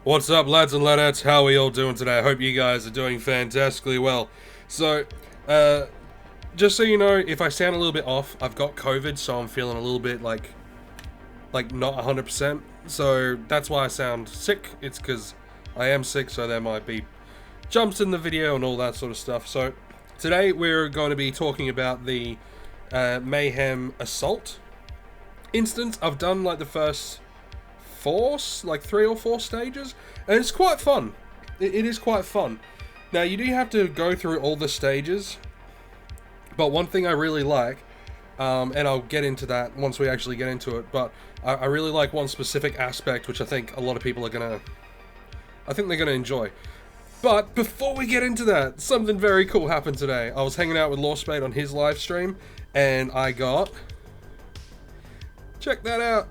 What's up, lads and ladettes? How are we all doing today? I hope you guys are doing fantastically well. So, just so you know, if I sound a little bit off, I've got COVID, so I'm feeling a little bit like not 100%. So that's why I sound sick. It's because I am sick, so there might be jumps in the video and all that sort of stuff. So today we're going to be talking about the Mayhem Assault instance. I've done like the first three or four stages, and it's quite fun. It is quite fun. Now, you do have to go through all the stages, but one thing I really like, and I'll get into that once we actually get into it, but I really like one specific aspect, which I think a lot of people are gonna enjoy. But before we get into that, something very cool happened today. I was hanging out with Lawspade on his live stream, and I got... check that out!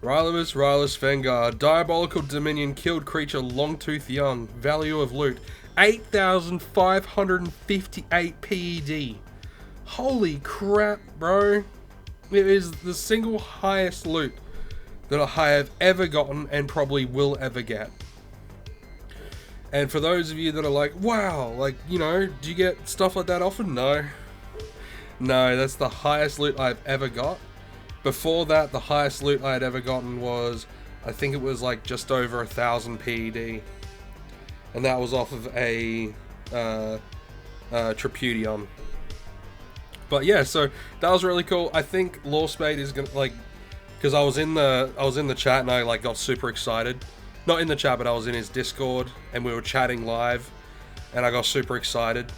Rylus Vanguard, Diabolical Dominion, Killed Creature, Longtooth Young, Value of Loot, 8,558 PED. Holy crap, bro. It is the single highest loot that I have ever gotten and probably will ever get. And for those of you that are like, wow, like, you know, do you get stuff like that often? No. No, that's the highest loot I've ever got. Before that, the highest loot I had ever gotten was, I think it was like just over 1,000 PED. And that was off of a Tripudion. But yeah, so that was really cool. I think Lawspade is gonna, like, because I was in the chat and I like got super excited. Not in the chat, but I was in his Discord and we were chatting live and I got super excited.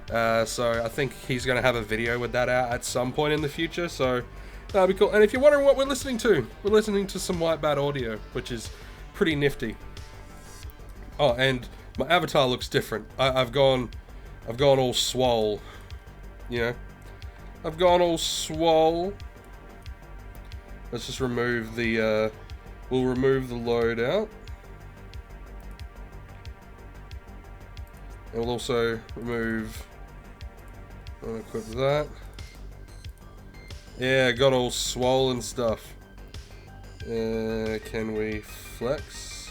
So I think he's gonna have a video with that out at some point in the future, so that'd be cool. And if you're wondering what we're listening to some White Bat audio, which is pretty nifty. Oh, and my avatar looks different. I've gone all swole. You know? I've gone all swole. Let's just remove the, we'll remove the loadout. And we'll also remove, equip that. Yeah, got all swollen stuff. Can we flex?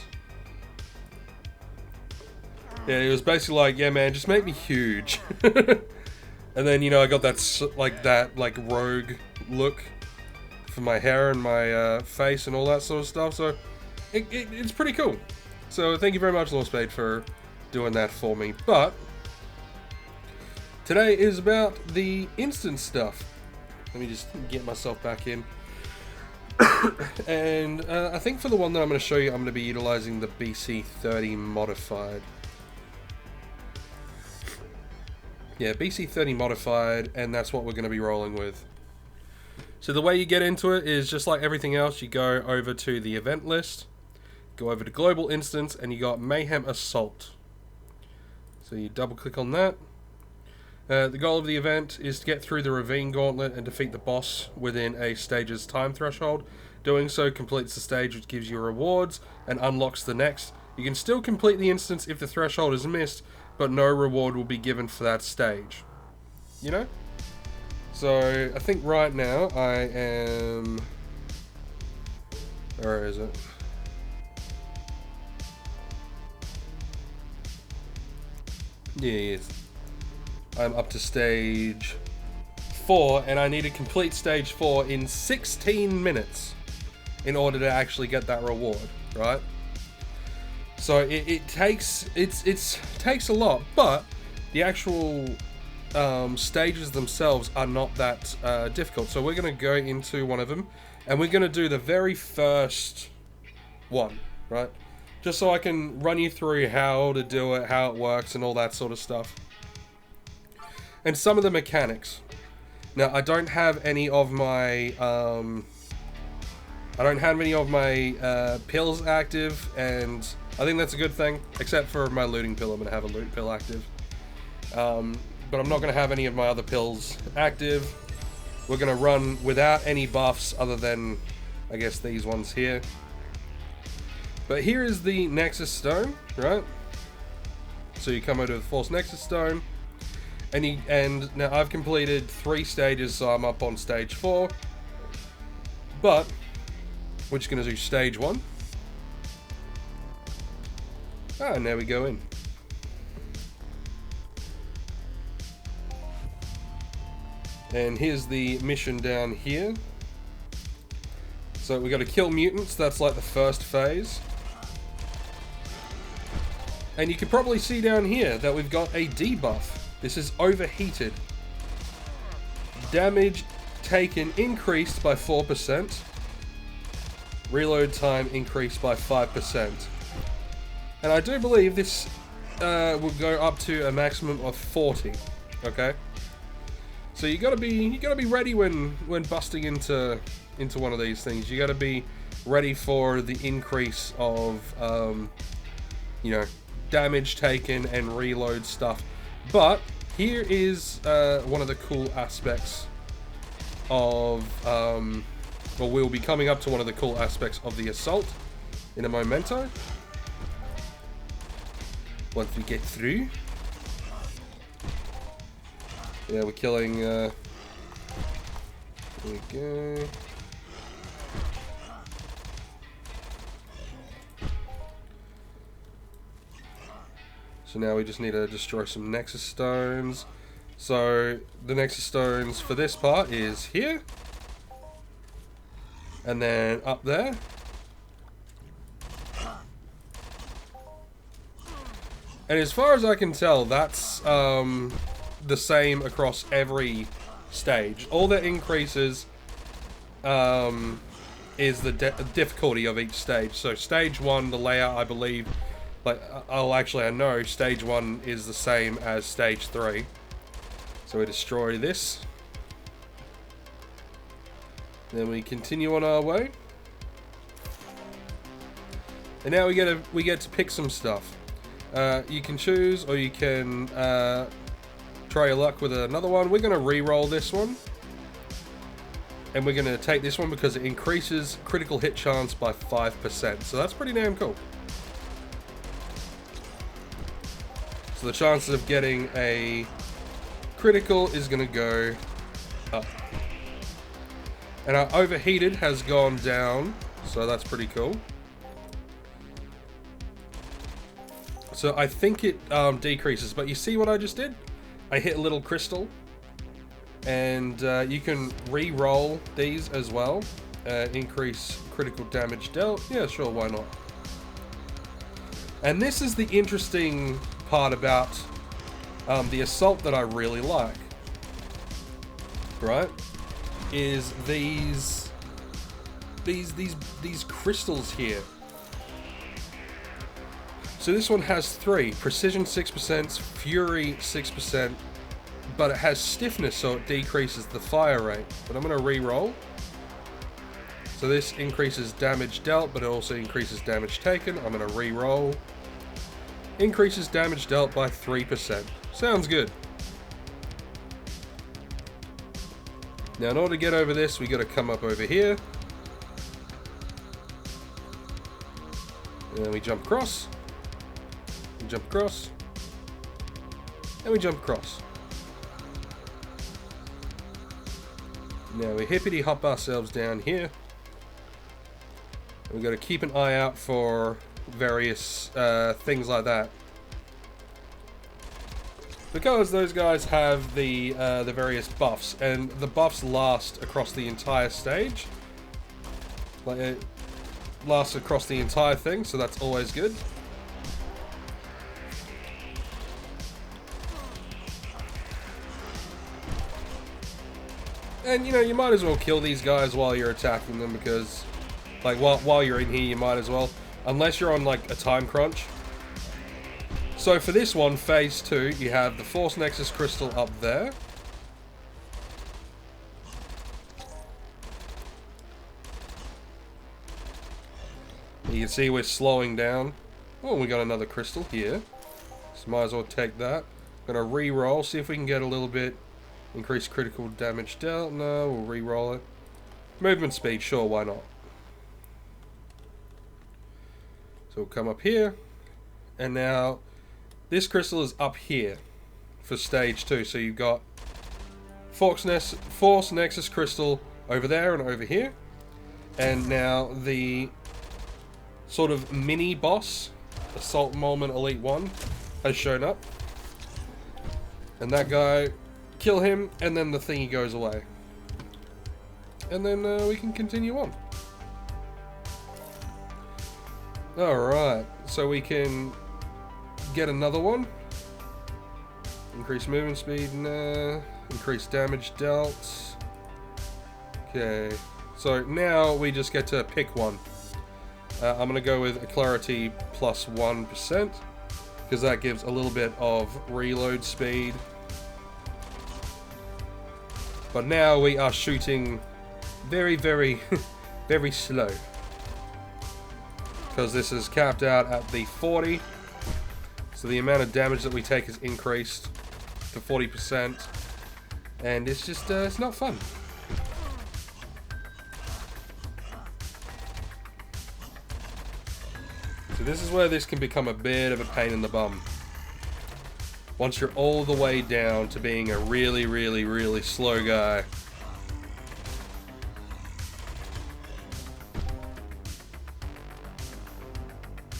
Yeah, he was basically like, yeah man, just make me huge. And then, you know, I got that rogue look for my hair and my face and all that sort of stuff, so it's pretty cool. So thank you very much, Lawspade, for doing that for me. But today is about the instant stuff. Let me just get myself back in. And I think for the one that I'm going to show you, I'm going to be utilizing the BC30 modified. Yeah, BC30 modified, and that's what we're going to be rolling with. So the way you get into it is just like everything else. You go over to the event list, go over to Global Instance, and you got Mayhem Assault. So you double click on that. The goal of the event is to get through the Ravine Gauntlet and defeat the boss within a stage's time threshold. Doing so completes the stage, which gives you rewards and unlocks the next. You can still complete the instance if the threshold is missed, but no reward will be given for that stage. You know? So, I think right now I am... where is it? Yeah, yes. I'm up to stage 4, and I need to complete stage 4 in 16 minutes in order to actually get that reward, right? So it takes a lot, but the actual stages themselves are not that difficult. So we're going to go into one of them, and we're going to do the very first one, right? Just so I can run you through how to do it, how it works, and all that sort of stuff. And some of the mechanics. Now, I don't have any of my pills active, and I think that's a good thing, except for my looting pill. I'm going to have a loot pill active. But I'm not going to have any of my other pills active. We're going to run without any buffs other than, I guess, these ones here. But here is the Nexus Stone, right? So you come over to the Force Nexus Stone. And now I've completed 3 stages, so I'm up on stage 4. But we're just going to do stage 1. Ah, and now we go in. And here's the mission down here. So we got to kill mutants, that's like the first phase. And you can probably see down here that we've got a debuff. This is overheated. Damage taken increased by 4%. Reload time increased by 5%. And I do believe this will go up to a maximum of 40. Okay? So you gotta be ready when busting into one of these things. You gotta be ready for the increase of you know, damage taken and reload stuff. But here is one of the cool aspects of well, we'll be coming up to one of the cool aspects of the assault in a momento. Once we get through. Yeah, we're killing, there we go. So now we just need to destroy some Nexus Stones. So, the Nexus Stones for this part is here. And then up there. And as far as I can tell, that's, the same across every stage. All that increases is the difficulty of each stage. So stage 1, the layout, I believe, like, I know stage 1 is the same as stage 3. So we destroy this. Then we continue on our way. And now we get to pick some stuff. You can choose, or you can try your luck with another one. We're going to re-roll this one. And we're going to take this one because it increases critical hit chance by 5%. So that's pretty damn cool. So the chances of getting a critical is going to go up. And our overheated has gone down. So that's pretty cool. So I think it decreases. But you see what I just did? I hit a little crystal, and you can re-roll these as well. Increase critical damage dealt. Yeah, sure, why not? And this is the interesting part about the assault that I really like. Right? Is these crystals here. So this one has 3. Precision 6%, Fury 6%, but it has stiffness, so it decreases the fire rate. But I'm going to re-roll. So this increases damage dealt, but it also increases damage taken. I'm going to re-roll. Increases damage dealt by 3%. Sounds good. Now in order to get over this, we got to come up over here. And then we jump across. We jump across. And we jump across. Now we hippity hop ourselves down here. We've got to keep an eye out for various things like that. Because those guys have the various buffs, and the buffs last across the entire stage. Like it lasts across the entire thing, so that's always good. And you know, you might as well kill these guys while you're attacking them, because like while you're in here, you might as well, unless you're on like a time crunch. So for this one, phase 2, you have the Force Nexus Crystal up there. You can see we're slowing down. Oh, we got another crystal here. So might as well take that. Gonna re-roll, see if we can get a little bit. Increase critical damage dealt. No, we'll re-roll it. Movement speed, sure, why not? So we'll come up here. And now this crystal is up here for stage 2. So you've got Force Nexus Crystal over there and over here. And now the sort of mini boss Assault Moment Elite 1 has shown up. And that guy, kill him, and then the thingy goes away. And then we can continue on. Alright, so we can get another one. Increase movement speed, nah. Increase damage dealt. Okay, so now we just get to pick one. I'm going to go with a clarity plus 1%, because that gives a little bit of reload speed. But now we are shooting very, very, very slow. Because this is capped out at the 40. So the amount of damage that we take is increased to 40%. And it's just, it's not fun. So this is where this can become a bit of a pain in the bum. Once you're all the way down to being a really, really, really slow guy.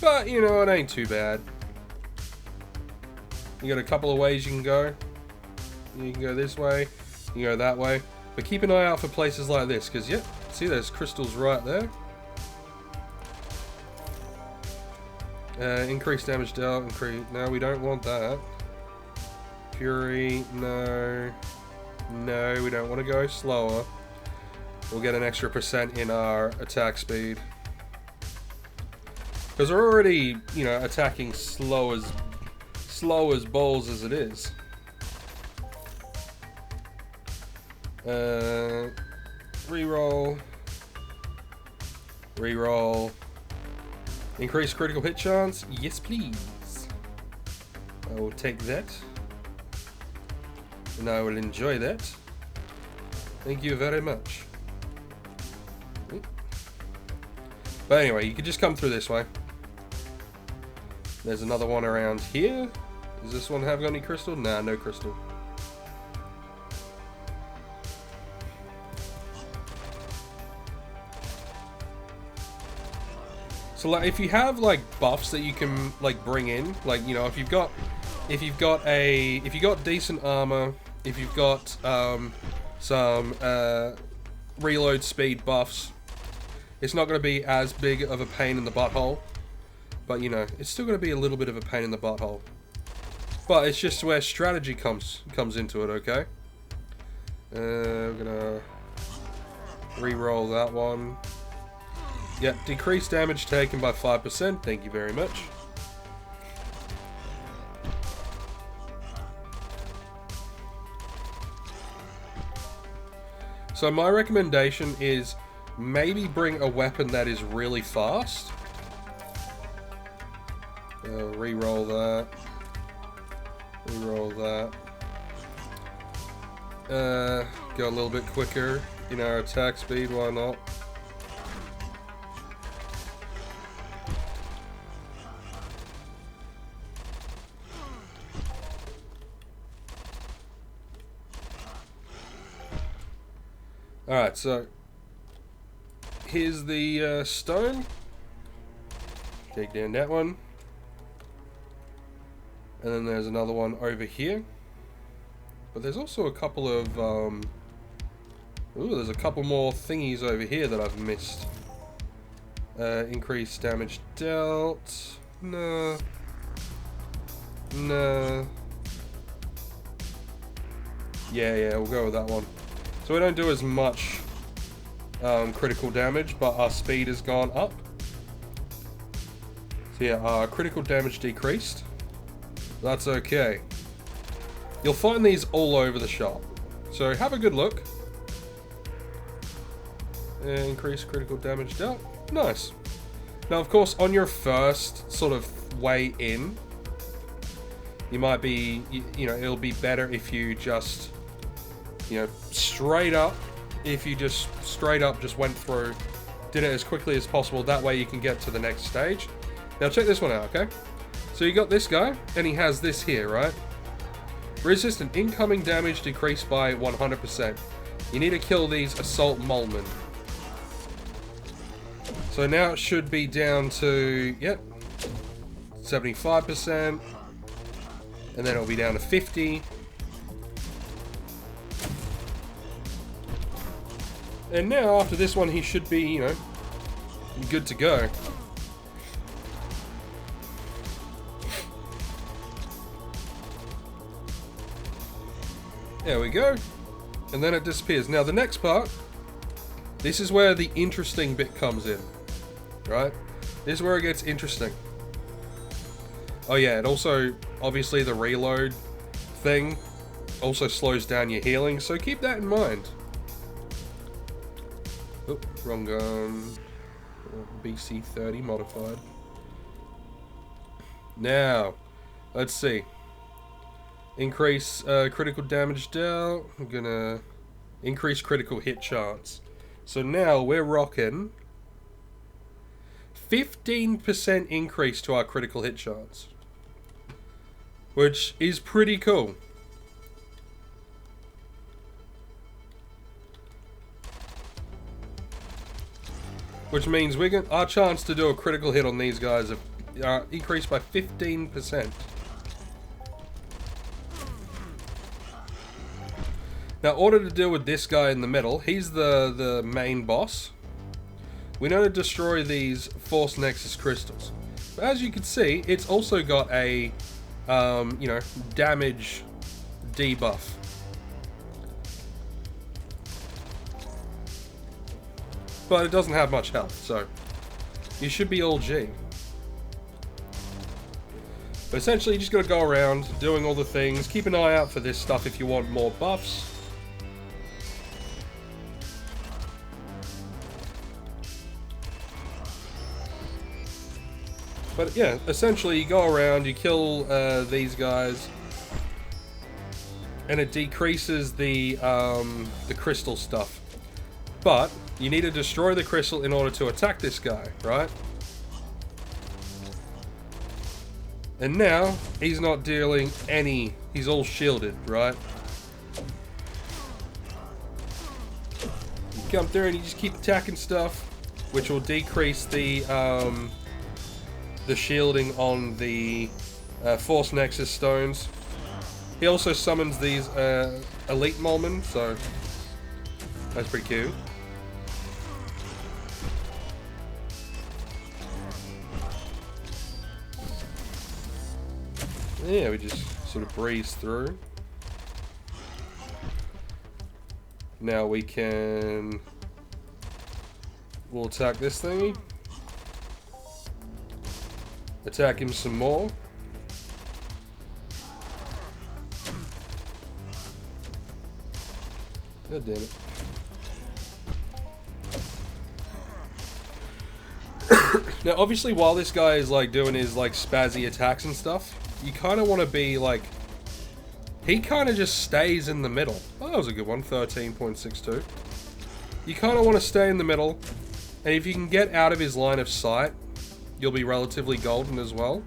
But, you know, it ain't too bad. You got a couple of ways you can go. You can go this way, you can go that way. But keep an eye out for places like this, because, yep, see there's crystals right there. Increase damage dealt, increase... No, we don't want that. Fury, no. No, we don't want to go slower. We'll get an extra % in our attack speed. Because we're already, you know, attacking slow as balls as it is. Reroll. Reroll. Increase critical hit chance? Yes, please. I will take that. And I will enjoy that. Thank you very much. But anyway, you can just come through this way. There's another one around here. Does this one have any crystal? Nah, no crystal. So like, if you have like buffs that you can like bring in, like, you know, if you've got decent armor, if you've got some reload speed buffs, it's not going to be as big of a pain in the butthole. But, you know, it's still going to be a little bit of a pain in the butthole. But it's just where strategy comes into it, okay? We're going to re-roll that one. Yeah, decrease damage taken by 5%. Thank you very much. So my recommendation is maybe bring a weapon that is really fast. Re-roll that. Re-roll that. Go a little bit quicker in our attack speed, why not? Alright, so here's the stone. Take down that one. And then there's another one over here. But there's also a couple of... ooh, there's a couple more thingies over here that I've missed. Increased damage dealt. No. No. Yeah, we'll go with that one. So we don't do as much critical damage, but our speed has gone up. So yeah, our critical damage decreased. That's okay. You'll find these all over the shop. So have a good look. Increase critical damage dealt. Nice. Now, of course, on your first sort of way in, you might be, you know, it'll be better if you just, you know, straight up just went through, did it as quickly as possible. That way you can get to the next stage. Now check this one out, okay? So you got this guy, and he has this here, right? Resistant incoming damage decreased by 100%. You need to kill these Assault Molmen. So now it should be down to, yep, 75%. And then it'll be down to 50. And now, after this one, he should be, you know, good to go. There we go. And then it disappears. Now, the next part, this is where the interesting bit comes in. Right? This is where it gets interesting. Oh yeah, it also, obviously the reload thing also slows down your healing, so keep that in mind. Oop, wrong gun. BC30 modified. Now, let's see. Increase critical damage dealt. I'm gonna increase critical hit chance. So now we're rocking 15% increase to our critical hit chance, which is pretty cool. Which means our chance to do a critical hit on these guys are increased by 15%. Now, in order to deal with this guy in the middle, he's the main boss. We know to destroy these Force Nexus crystals. But as you can see, it's also got a, you know, damage debuff. But it doesn't have much health, so you should be all G. But essentially, you just gotta go around doing all the things. Keep an eye out for this stuff if you want more buffs. But yeah, essentially you go around, you kill these guys, and it decreases the crystal stuff. But you need to destroy the crystal in order to attack this guy, right? And now he's not dealing any. He's all shielded, right? You come through and you just keep attacking stuff, which will decrease the shielding on the Force Nexus stones. He also summons these Elite Molmen, so that's pretty cute. Yeah, we just sort of breeze through. Now we'll attack this thingy. Attack him some more. God damn it. Now, obviously, while this guy is like doing his like spazzy attacks and stuff, you kind of want to be like, he kind of just stays in the middle. Oh, that was a good one, 13.62. You kind of want to stay in the middle, and if you can get out of his line of sight, you'll be relatively golden as well.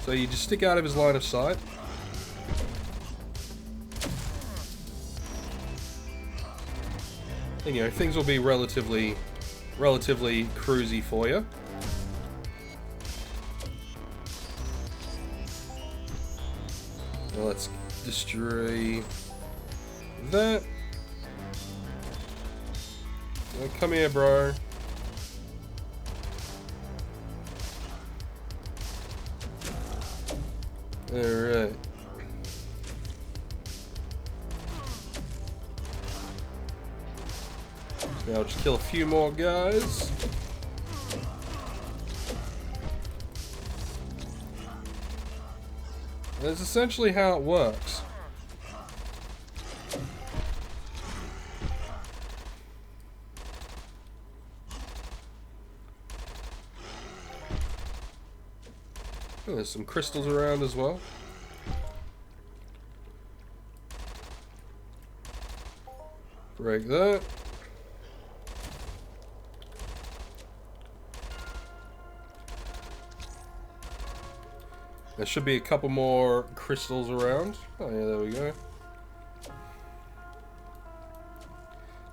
So you just stick out of his line of sight. And you know, things will be relatively cruisy for you. Well, let's destroy that. Well, come here, bro. Alright. Now I'll just kill a few more guys. That's essentially how it works. Oh, there's some crystals around as well. Break that. There should be a couple more crystals around. Oh yeah, there we go.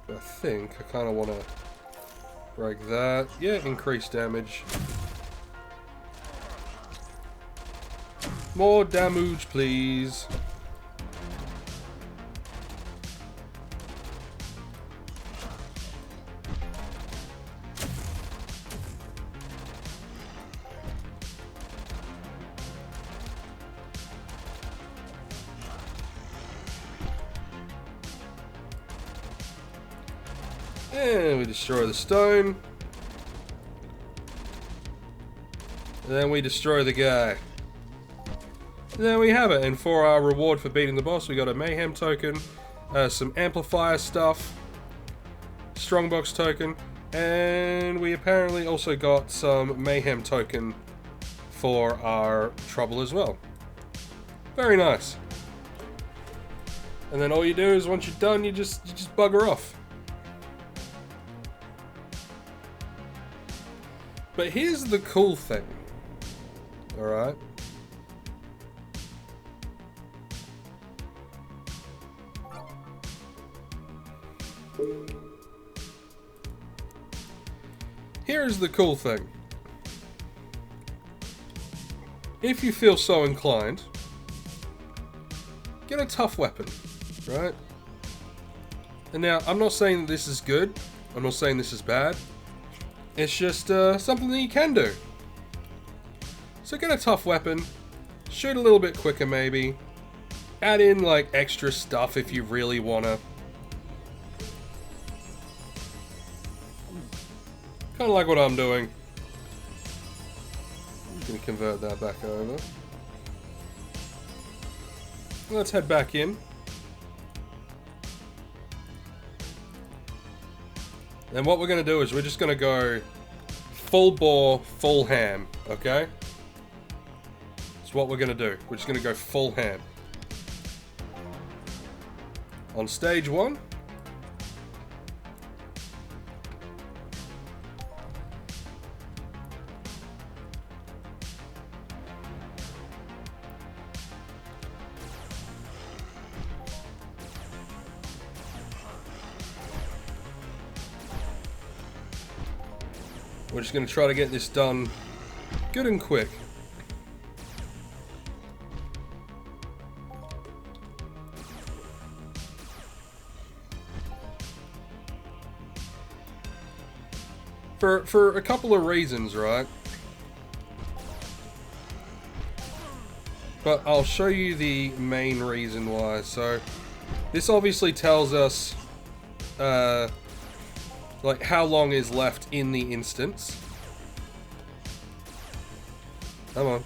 But I think I kind of want to break that. Yeah, increase damage. More damage, please. And we destroy the stone. And then we destroy the guy. And there we have it. And for our reward for beating the boss, we got a Mayhem token, some amplifier stuff, strongbox token, and we apparently also got some Mayhem token for our trouble as well. Very nice. And then all you do is once you're done, you just bugger off. But here's the cool thing. Alright. Here's the cool thing. If you feel so inclined, get a tough weapon, right? And now, I'm not saying that this is good. I'm not saying this is bad. It's just something that you can do. So get a tough weapon, shoot a little bit quicker maybe, add in like extra stuff if you really wanna. Kinda like what I'm doing. I'm gonna convert that back over. Let's head back in. And what we're gonna do is we're just gonna go full bore, full ham, okay? That's what we're gonna do. We're just gonna go full ham. On stage 1. We're just going to try to get this done good and quick. For a couple of reasons, right? But I'll show you the main reason why. So, this obviously tells us like how long is left in the instance. Come on.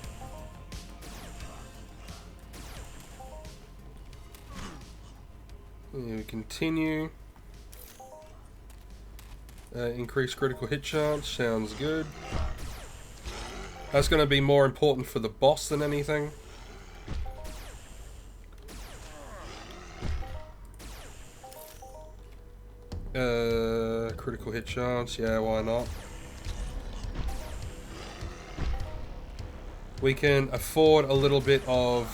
We continue. Increase critical hit chance, sounds good. That's going to be more important for the boss than anything. Critical hit chance, yeah, why not? We can afford a little bit of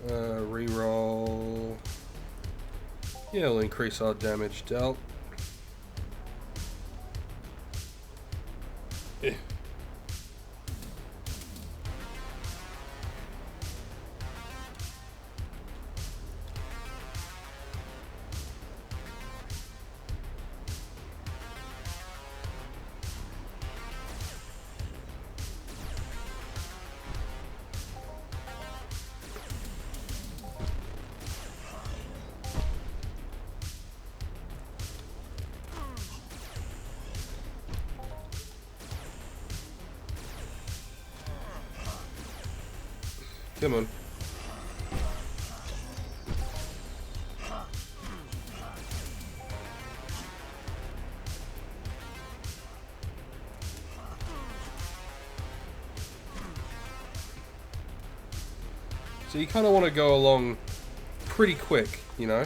reroll. Yeah, it'll increase our damage dealt. Yeah. Come on. So you kind of want to go along pretty quick, you know?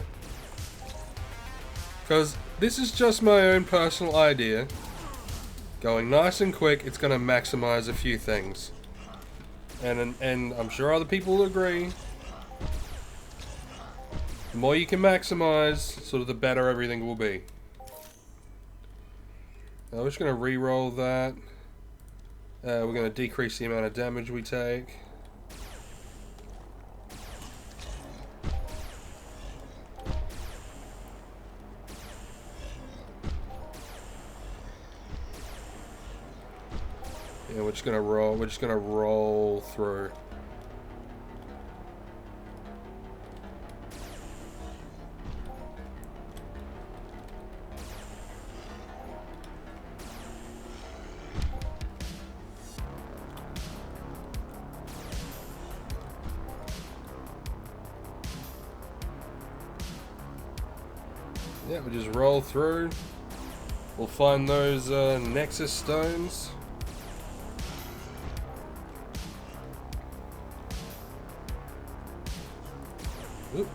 Because this is just my own personal idea. Going nice and quick, it's going to maximize a few things. And I'm sure other people will agree. The more you can maximize, sort of the better everything will be. We're just going to re-roll that. We're going to decrease the amount of damage we take. Yeah, we're just going to roll. We're just going to roll through. Yeah, we just roll through. We'll find those Nexus stones. Oop.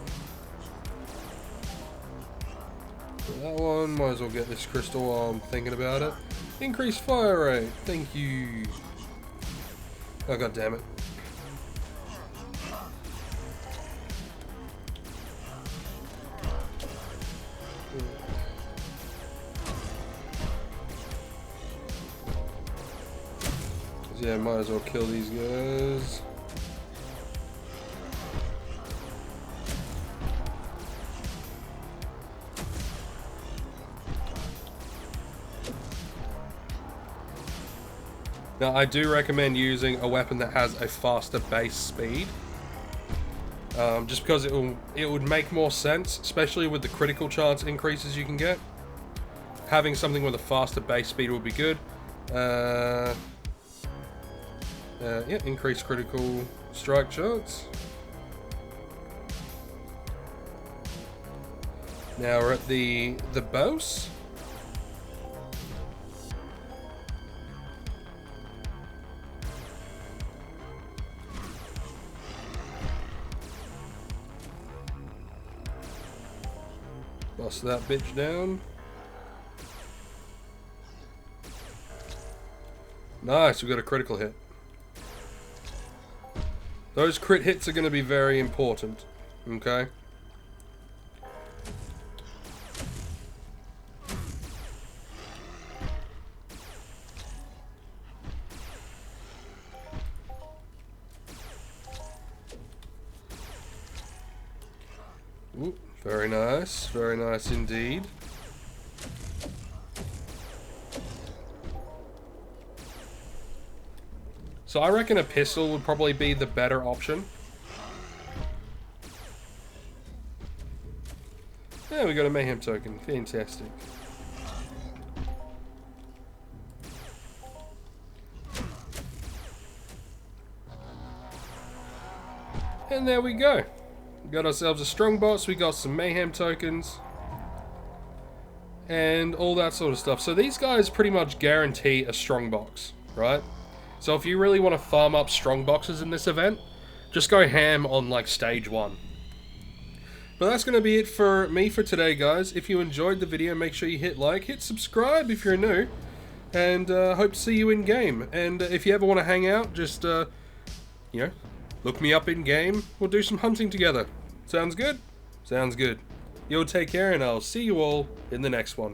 That one, might as well get this crystal while I'm thinking about it. Increased fire rate, thank you. Oh, god damn it. Yeah, might as well kill these guys. Now, I do recommend using a weapon that has a faster base speed. Just because it would make more sense, especially with the critical chance increases you can get. Having something with a faster base speed would be good. Yeah, increase critical strike chance. Now we're at the boss. Bust that bitch down. Nice, we got a critical hit. Those crit hits are going to be very important, okay? Ooh, very nice indeed. So I reckon a pistol would probably be the better option. Yeah, we got a Mayhem token. Fantastic. And there we go. We got ourselves a strong boss. We got some Mayhem tokens. And all that sort of stuff. So these guys pretty much guarantee a strong box, right? So if you really want to farm up strong boxes in this event, just go ham on like stage 1. But that's going to be it for me for today, guys. If you enjoyed the video, make sure you hit like, hit subscribe if you're new, and hope to see you in game. And if you ever want to hang out, just you know, look me up in game. We'll do some hunting together. Sounds good? Sounds good. You'll take care, and I'll see you all in the next one.